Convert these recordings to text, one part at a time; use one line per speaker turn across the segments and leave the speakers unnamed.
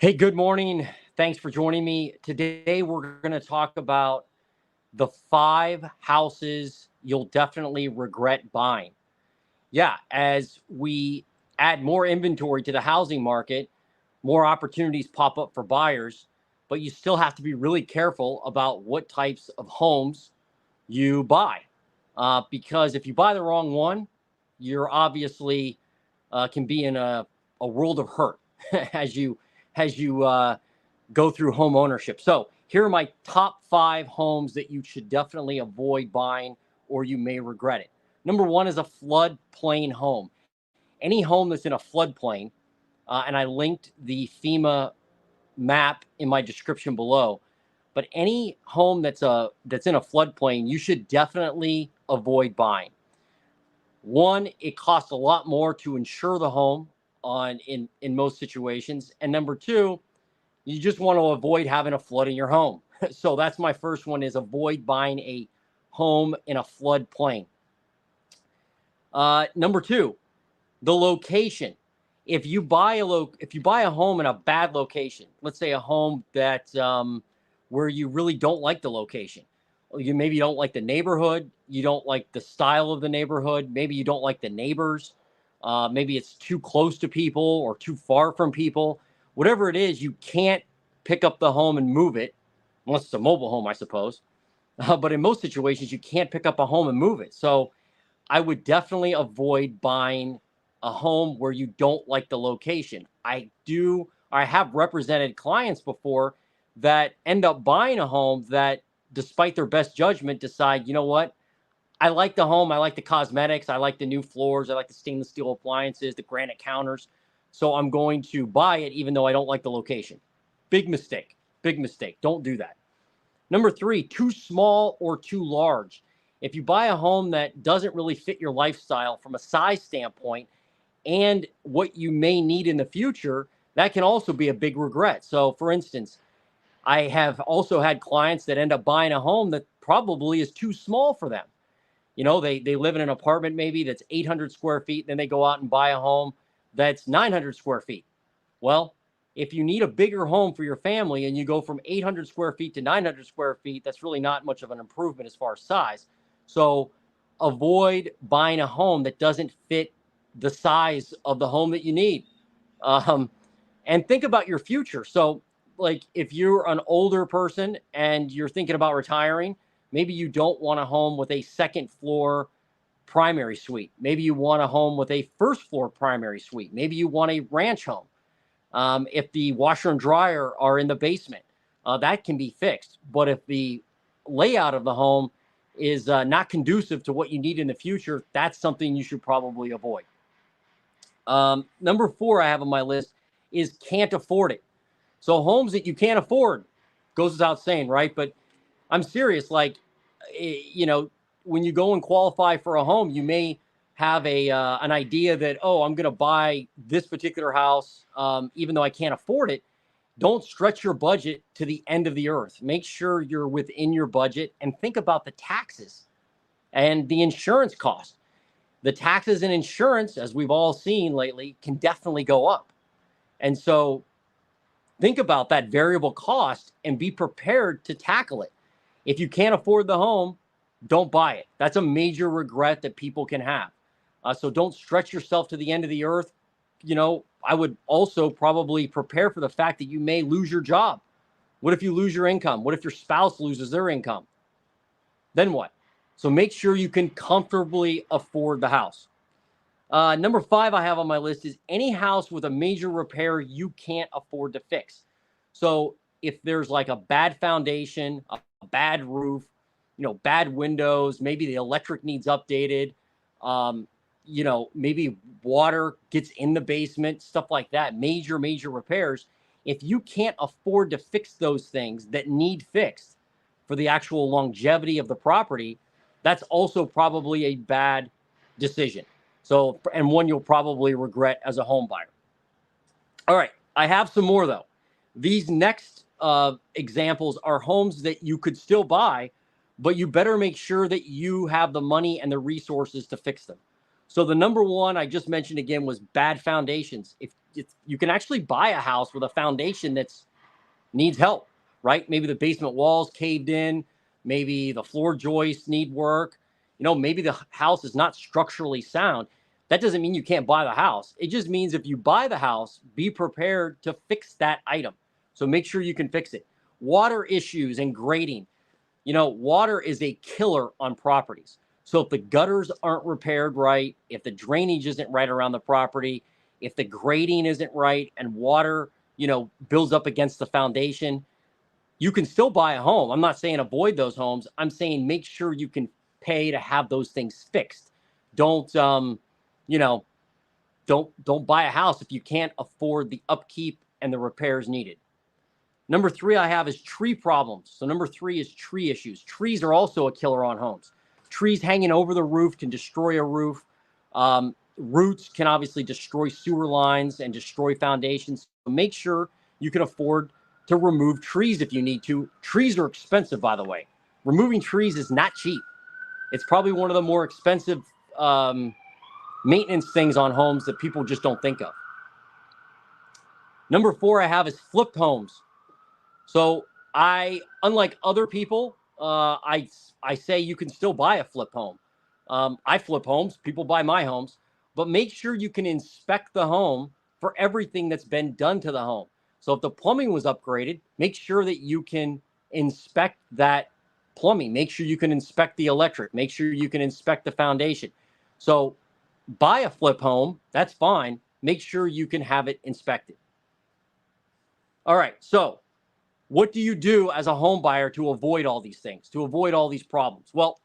Hey, good morning. Thanks for joining me. Today, we're going to talk about the 5 houses you'll definitely regret buying. Yeah, as we add more inventory to the housing market, more opportunities pop up for buyers, but you still have to be really careful about what types of homes you buy. Because if you buy the wrong one, you're obviously can be in a world of hurt as you go through home ownership. So here are my top 5 homes that you should definitely avoid buying or you may regret it. Number one is a floodplain home. Any home that's in a floodplain, and I linked the FEMA map in my description below. But any home that's in a floodplain, you should definitely avoid buying. One, it costs a lot more to insure the home in most situations, and number two, you just want to avoid having a flood in your home. So that's my first one: is avoid buying a home in a floodplain. Number two, the location. If you buy a home in a bad location, let's say a home that where you really don't like the location, or you maybe don't like the neighborhood, you don't like the style of the neighborhood, maybe you don't like the neighbors, maybe it's too close to people or too far from people. Whatever it is, you can't pick up the home and move it, unless it's a mobile home, I suppose. But in most situations, you can't pick up a home and move it. So I would definitely avoid buying a home where you don't like the location. I have represented clients before that end up buying a home that, despite their best judgment, decide, you know what? I like the home. I like the cosmetics. I like the new floors. I like the stainless steel appliances, the granite counters. So I'm going to buy it even though I don't like the location. Big mistake. Big mistake. Don't do that. Number three, too small or too large. If you buy a home that doesn't really fit your lifestyle from a size standpoint and what you may need in the future, that can also be a big regret. So, for instance, I have also had clients that end up buying a home that probably is too small for them. They live in an apartment maybe that's 800 square feet, then they go out and buy a home that's 900 square feet. Well, if you need a bigger home for your family and you go from 800 square feet to 900 square feet, that's really not much of an improvement as far as size. So avoid buying a home that doesn't fit the size of the home that you need. Um, and think about your future. So, like, if you're an older person and you're thinking about retiring, maybe you don't want a home with a second floor primary suite. Maybe you want a home with a first floor primary suite. Maybe you want a ranch home. If the washer and dryer are in the basement, that can be fixed. But if the layout of the home is not conducive to what you need in the future, that's something you should probably avoid. Number four I have on my list is can't afford it. So homes that you can't afford, goes without saying, right? But I'm serious. Like, you know, when you go and qualify for a home, you may have an idea that, oh, I'm going to buy this particular house, even though I can't afford it. Don't stretch your budget to the end of the earth. Make sure you're within your budget and think about the taxes and the insurance cost. The taxes and insurance, as we've all seen lately, can definitely go up. And so think about that variable cost and be prepared to tackle it. If you can't afford the home, don't buy it. That's a major regret that people can have. So don't stretch yourself to the end of the earth. I would also probably prepare for the fact that you may lose your job. What if you lose your income? What if your spouse loses their income? Then what? So make sure you can comfortably afford the house. Number five I have on my list is any house with a major repair you can't afford to fix. So if there's like a bad foundation, a bad roof, bad windows, maybe the electric needs updated, maybe water gets in the basement, stuff like that, major repairs. If you can't afford to fix those things that need fixed for the actual longevity of the property, that's also probably a bad decision. So, and one you'll probably regret as a home buyer. All right, I have some more though. These next examples are homes that you could still buy, but you better make sure that you have the money and the resources to fix them. So the number one I just mentioned again was bad foundations. If you can actually buy a house with a foundation that's needs help, right? Maybe the basement walls caved in, maybe the floor joists need work, maybe the house is not structurally sound. That doesn't mean you can't buy the house. It just means if you buy the house, be prepared to fix that item. So make sure you can fix it. Water issues and grading. Water is a killer on properties. So if the gutters aren't repaired right, if the drainage isn't right around the property, if the grading isn't right and water, builds up against the foundation, you can still buy a home. I'm not saying avoid those homes. I'm saying make sure you can pay to have those things fixed. Don't, don't buy a house if you can't afford the upkeep and the repairs needed. Number 3 I have is tree problems. So number 3 is tree issues. Trees are also a killer on homes. Trees hanging over the roof can destroy a roof. Roots can obviously destroy sewer lines and destroy foundations. So make sure you can afford to remove trees if you need to. Trees are expensive, by the way. Removing trees is not cheap. It's probably one of the more expensive maintenance things on homes that people just don't think of. Number 4 I have is flipped homes. So unlike other people, I say you can still buy a flip home. I flip homes. People buy my homes. But make sure you can inspect the home for everything that's been done to the home. So if the plumbing was upgraded, make sure that you can inspect that plumbing. Make sure you can inspect the electric. Make sure you can inspect the foundation. So buy a flip home. That's fine. Make sure you can have it inspected. All right. So what do you do as a home buyer to avoid all these things, to avoid all these problems? Well,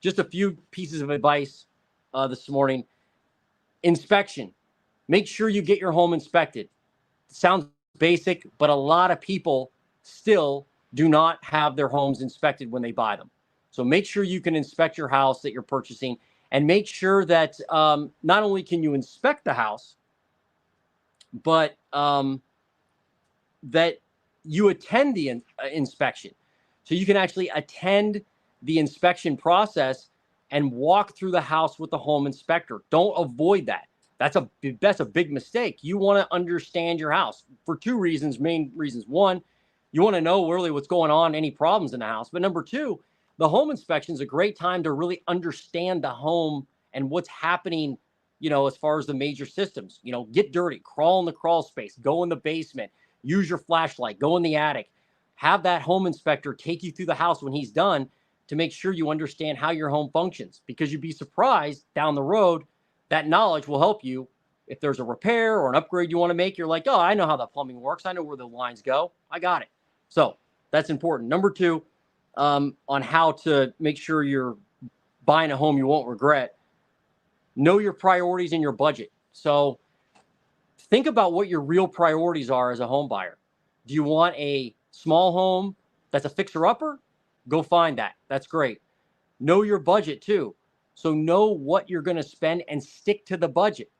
just a few pieces of advice this morning. Inspection. Make sure you get your home inspected. It sounds basic, but a lot of people still do not have their homes inspected when they buy them. So make sure you can inspect your house that you're purchasing, and make sure that not only can you inspect the house, but that you attend the inspection. So you can actually attend the inspection process and walk through the house with the home inspector. Don't avoid that. That's a big mistake. You want to understand your house for 2 reasons, main reasons. 1, you want to know really what's going on, any problems in the house. But number 2, the home inspection is a great time to really understand the home and what's happening, as far as the major systems. Get dirty, crawl in the crawl space, go in the basement, use your flashlight, go in the attic. Have that home inspector take you through the house when he's done to make sure you understand how your home functions, because you'd be surprised down the road. That knowledge will help you if there's a repair or an upgrade you want to make. You're like, oh, I know how the plumbing works. I know where the lines go. I got it. So that's important. Number 2, on how to make sure you're buying a home you won't regret. Know your priorities and your budget. So think about what your real priorities are as a home buyer. Do you want a small home that's a fixer-upper? Go find that. That's great. Know your budget too. So know what you're going to spend and stick to the budget.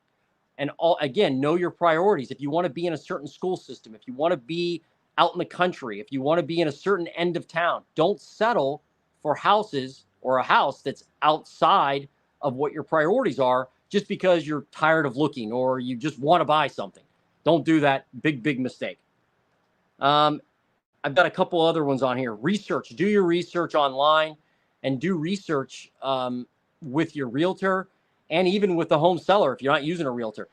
And again, know your priorities. If you want to be in a certain school system, if you want to be out in the country, if you want to be in a certain end of town, don't settle for houses or a house that's outside of what your priorities are just because you're tired of looking or you just want to buy something. Don't do that. Big mistake. I've got a couple other ones on here. Research. Do your research online and do research with your realtor and even with the home seller if you're not using a realtor.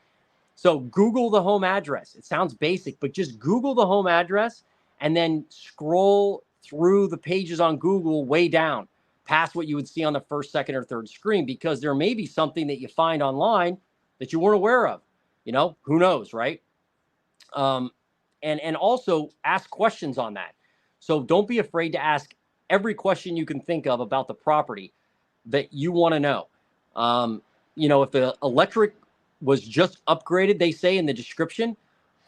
So Google the home address. It sounds basic, but just Google the home address and then scroll through the pages on Google way down past what you would see on the first, second, or third screen, because there may be something that you find online that you weren't aware of. Who knows, right? And also ask questions on that. So don't be afraid to ask every question you can think of about the property that you want to know. If the electric was just upgraded, they say in the description,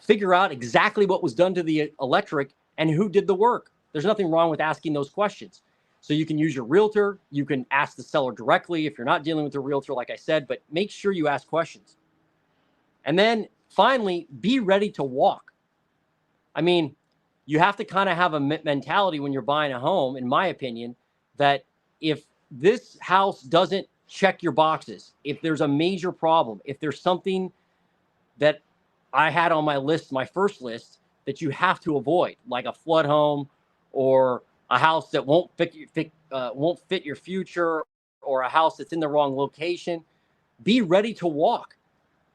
figure out exactly what was done to the electric and who did the work. There's nothing wrong with asking those questions. So you can use your realtor. You can ask the seller directly if you're not dealing with a realtor, like I said, but make sure you ask questions. And then finally, be ready to walk. I mean, you have to kind of have a mentality when you're buying a home, in my opinion, that if this house doesn't check your boxes, if there's a major problem, if there's something that I had on my list, my first list, that you have to avoid, like a flood home or a house that won't fit your future, or a house that's in the wrong location. Be ready to walk.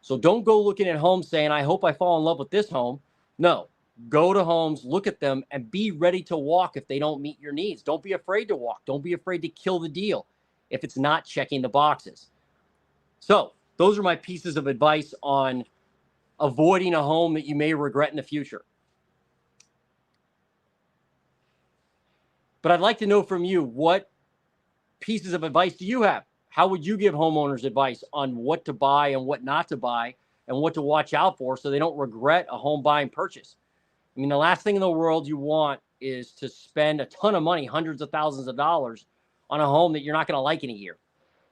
So don't go looking at homes saying, I hope I fall in love with this home. No, go to homes, look at them, and be ready to walk if they don't meet your needs. Don't be afraid to walk. Don't be afraid to kill the deal if it's not checking the boxes. So those are my pieces of advice on avoiding a home that you may regret in the future. But I'd like to know from you, what pieces of advice do you have? How would you give homeowners advice on what to buy and what not to buy, and what to watch out for so they don't regret a home buying purchase? I mean, the last thing in the world you want is to spend a ton of money, hundreds of thousands of dollars, on a home that you're not going to like in a year.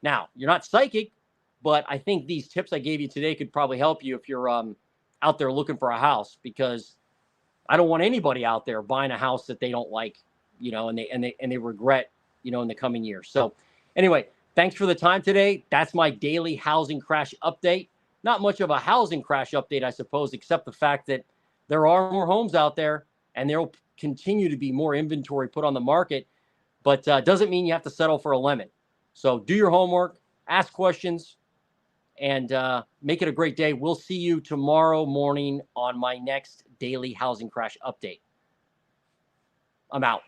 Now, you're not psychic, but I think these tips I gave you today could probably help you if you're out there looking for a house, because I don't want anybody out there buying a house that they don't like, and they regret, in the coming years. So anyway, thanks for the time today. That's my daily housing crash update. Not much of a housing crash update, I suppose, except the fact that there are more homes out there, and there will continue to be more inventory put on the market, but doesn't mean you have to settle for a lemon. So do your homework, ask questions, and make it a great day. We'll see you tomorrow morning on my next daily housing crash update. I'm out.